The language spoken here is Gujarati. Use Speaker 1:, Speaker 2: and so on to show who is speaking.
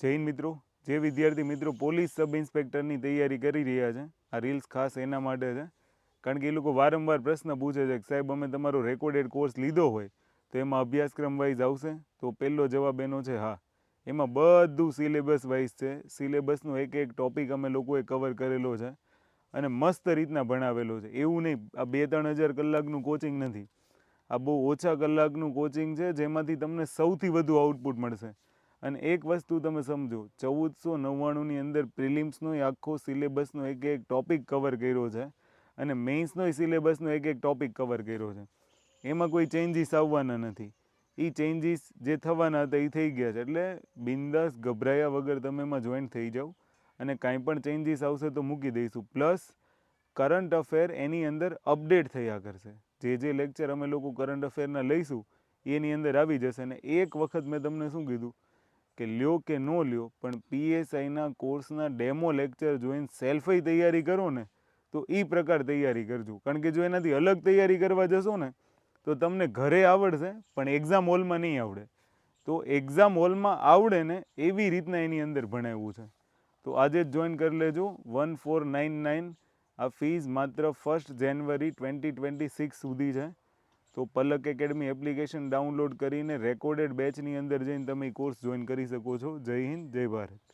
Speaker 1: જૈન મિત્રો, જે વિદ્યાર્થી મિત્રો પોલીસ સબ ઇન્સ્પેક્ટરની તૈયારી કરી રહ્યા છે, આ રીલ્સ ખાસ એના માટે છે. કારણ કે એ લોકો વારંવાર પ્રશ્ન પૂછે છે કે સાહેબ અમે તમારો રેકોર્ડેડ કોર્સ લીધો હોય તો એમાં અભ્યાસક્રમ વાઇઝ આવશે? તો પહેલો જવાબ એનો છે હા. એમાં બધું સિલેબસ વાઇઝ છે. સિલેબસનો એક એક ટોપિક અમે લોકોએ કવર કરેલો છે અને મસ્ત રીતના ભણાવેલો છે. એવું નહીં આ 2-3 હજાર કલાકનું કોચિંગ નથી, આ બહુ ઓછા કલાકનું કોચિંગ છે જેમાંથી તમને સૌથી વધુ આઉટપુટ મળશે. અને એક વસ્તુ તમે સમજો, 1499ની અંદર પ્રિલિમ્સનો આખો સિલેબસનો એક એક ટોપિક કવર કર્યો છે અને મેઇન્સનો સિલેબસનો એક એક ટોપિક કવર કર્યો છે. એમાં કોઈ ચેન્જીસ આવવાના નથી. એ ચેન્જીસ જે થવાના હતા એ થઈ ગયા છે. એટલે બિંદાસ ગભરાયા વગર તમે એમાં જોઈન્ટ થઈ જાઓ અને કાંઈ પણ ચેન્જીસ આવશે તો મૂકી દઈશું. પ્લસ કરંટ અફેર એની અંદર અપડેટ થયા કરશે. જે લેક્ચર અમે લોકો કરંટ અફેરના લઈશું એની અંદર આવી જશે. અને એક વખત મેં તમને શું કીધું કે લ્યો કે ન લ્યો પણ પીએસઆઈના કોર્સના ડેમો લેક્ચર જોઈને સેલ્ફઈ તૈયારી કરો ને તો એ પ્રકાર તૈયારી કરજો. કારણ કે જો એનાથી અલગ તૈયારી કરવા જશો ને તો તમને ઘરે આવડશે પણ એક્ઝામ હોલમાં નહીં આવડે. તો એક્ઝામ હોલમાં આવડે ને એવી રીતના એની અંદર ભણાવ્યું છે. તો આજે જ જોઈન કરી લેજો. 1499 આ ફીઝ માત્ર 1 જાન્યુઆરી 2026 સુધી છે. તો પલક એકેડમી એપ્લિકેશન ડાઉનલોડ કરીને રેકોર્ડેડ બેચની અંદર જઈને તમે કોર્સ જોઈન કરી શકો છો. જય હિન્દ, જય ભારત.